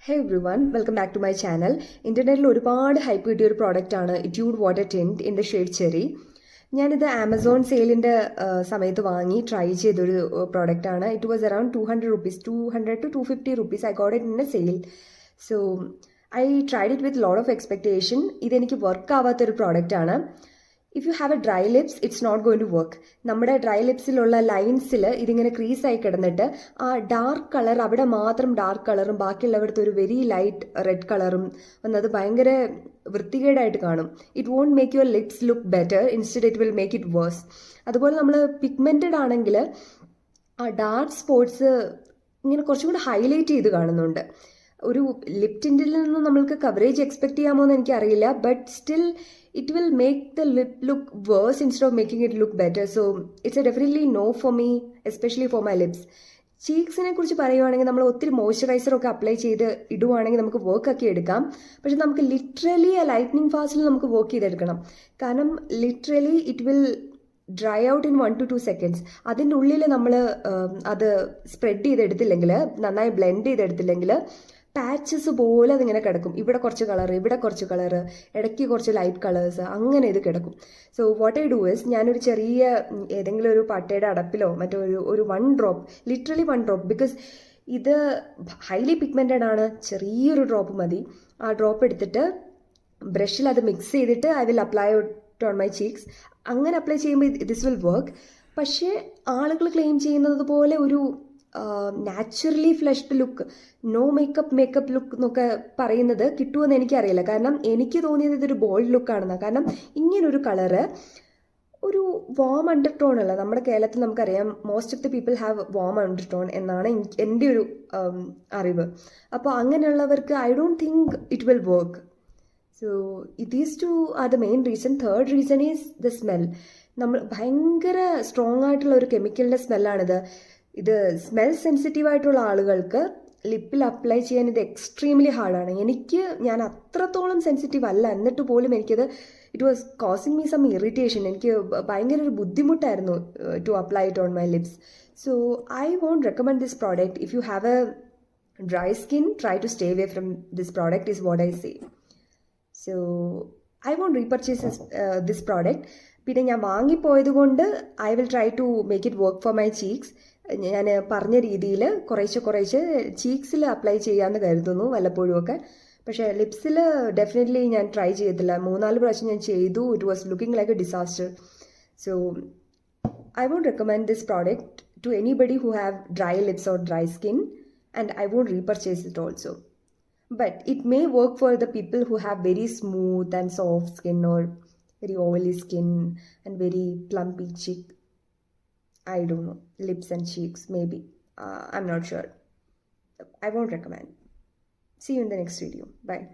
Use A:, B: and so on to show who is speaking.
A: Hey everyone, welcome back to my channel. ഇന്റർനെറ്റിൽ ഒരുപാട് hype കിട്ടിയ ഒരു പ്രോഡക്റ്റ് ആണ് Etude water tint in the shade cherry. ഞാനിത് ആമസോൺ സെയിലിൻ്റെ സമയത്ത് വാങ്ങി ട്രൈ ചെയ്തൊരു പ്രോഡക്റ്റ് ആണ്. It was around 200 rupees, 200 to 250 rupees. I got it in a sale. So I tried it with a lot of expectation. ഇതെനിക്ക് work ആവാത്തൊരു product ആണ്. If you have a dry lips it's not going to work. നമ്മുടെ dry ലിപ്സിലുള്ള ലൈൻസിൽ ഇതിങ്ങനെ ക്രീസായി കിടന്നിട്ട് ആ ഡാർക്ക് കളർ അവിടെ മാത്രം ഡാർക്ക് കളറും ബാക്കിയുള്ളവിടുത്തെ ഒരു വെരി ലൈറ്റ് റെഡ് കളറും വന്നത് ഭയങ്കര വൃത്തികേടായിട്ട് കാണും. It won't make your lips look better, instead it will make it worse. അതുപോലെ നമ്മൾ പിഗ്മെൻറ്റഡ് ആണെങ്കിൽ ആ ഡാർക്ക് സ്പോട്ട്സ് ഇങ്ങനെ കുറച്ചും കൂടി ഹൈലൈറ്റ് ചെയ്ത് കാണുന്നുണ്ട്. ഒരു ലിപ് ടിൻറ്റിൽ നിന്ന് നമ്മൾക്ക് കവറേജ് എക്സ്പെക്ട് ചെയ്യാമോ എന്ന് എനിക്കറിയില്ല, but still it will make the lip look worse instead of making it look better. So it's a definitely no for me, especially for my lips. ചീക്സിനെ കുറിച്ച് പറയുവാണെങ്കിൽ നമ്മൾ ഒത്തിരി മോയ്സ്ചറൈസറൊക്കെ അപ്ലൈ ചെയ്ത് ഇടുവാണെങ്കിൽ നമുക്ക് വർക്ക് ആക്കി എടുക്കാം. പക്ഷെ നമുക്ക് ലിറ്ററലി ആ ലൈറ്റ്നിങ് ഫാസ്റ്റിൽ നമുക്ക് വർക്ക് ചെയ്തെടുക്കണം. കാരണം literally it will dry out in 1 to 2 seconds. അതിൻ്റെ ഉള്ളിൽ നമ്മൾ അത് സ്പ്രെഡ് ചെയ്തെടുത്തില്ലെങ്കിൽ, നന്നായി ബ്ലെൻഡ് ചെയ്തെടുത്തില്ലെങ്കിൽ പാച്ചസ് പോലെ അതിങ്ങനെ കിടക്കും. ഇവിടെ കുറച്ച് കളർ, ഇവിടെ കുറച്ച് കളർ, ഇടയ്ക്ക് കുറച്ച് ലൈറ്റ് കളേഴ്സ്, അങ്ങനെ ഇത് കിടക്കും. So what I do is, ഞാനൊരു ചെറിയ ഏതെങ്കിലും ഒരു പട്ടയുടെ അടപ്പിലോ മറ്റോ ഒരു 1 drop, ലിറ്ററലി 1 drop, ബിക്കോസ് ഇത് ഹൈലി പിഗ്മെൻറ്റഡ് ആണ്, ചെറിയൊരു ഡ്രോപ്പ് മതി. ആ ഡ്രോപ്പ് എടുത്തിട്ട് ബ്രഷിൽ അത് മിക്സ് ചെയ്തിട്ട് I will apply it on my cheeks. അങ്ങനെ അപ്ലൈ ചെയ്യുമ്പോൾ ദിസ് വിൽ വർക്ക്. പക്ഷേ ആളുകൾ ക്ലെയിം ചെയ്യുന്നത് പോലെ ഒരു naturally flushed look, no makeup look എന്നൊക്കെ പറയുന്നത് കിട്ടുമെന്ന് എനിക്കറിയില്ല. കാരണം എനിക്ക് തോന്നിയത് ഇതൊരു ബോൾഡ് ലുക്കാണെന്ന്. കാരണം ഇങ്ങനൊരു കളറ് ഒരു വാം അണ്ടർടോൺ അല്ല. നമ്മുടെ കേരളത്തിൽ നമുക്കറിയാം most of the people have warm undertone എന്നാണ് എൻ്റെ ഒരു അറിവ്. അപ്പോൾ അങ്ങനെയുള്ളവർക്ക് I don't think it will work. So these two are the main reason. Third reason is the smell. നമ്മൾ ഭയങ്കര സ്ട്രോങ് ആയിട്ടുള്ള ഒരു കെമിക്കലിൻ്റെ സ്മെല്ലാണിത്. ഇത് സ്മെൽ സെൻസിറ്റീവ് ആയിട്ടുള്ള ആളുകൾക്ക് ലിപ്പിൽ അപ്ലൈ ചെയ്യാൻ ഇത് എക്സ്ട്രീംലി ഹാർഡാണ്. ഞാൻ അത്രത്തോളം സെൻസിറ്റീവ് അല്ല, എന്നിട്ട് പോലും എനിക്കത് it was causing me some irritation. എനിക്ക് ഭയങ്കര ഒരു ബുദ്ധിമുട്ടായിരുന്നു to apply it on my lips. So I won't recommend this product. If you have a dry skin, try to stay away from this product is what I say. So I won't repurchase this product. പിന്നെ ഞാൻ വാങ്ങിപ്പോയത് കൊണ്ട് I will try to make it work for my cheeks. ഞാൻ പറഞ്ഞ രീതിയിൽ കുറേശ്ശെ ചീക്സിൽ apply ചെയ്യാമെന്ന് കരുതുന്നു വല്ലപ്പോഴും ഒക്കെ. പക്ഷേ ലിപ്സിൽ ഡെഫിനറ്റ്ലി ഞാൻ ട്രൈ ചെയ്തില്ല. 3-4 പ്രാവശ്യം ഞാൻ ചെയ്തു. It was looking like a disaster. So I won't recommend this product to anybody who have dry lips or dry skin, and I won't repurchase it also. But it may work for the people who have very smooth and soft skin or very oily skin and very plumpy cheek. I don't know, lips and cheeks maybe. I'm not sure. I won't recommend. See you in the next video. Bye.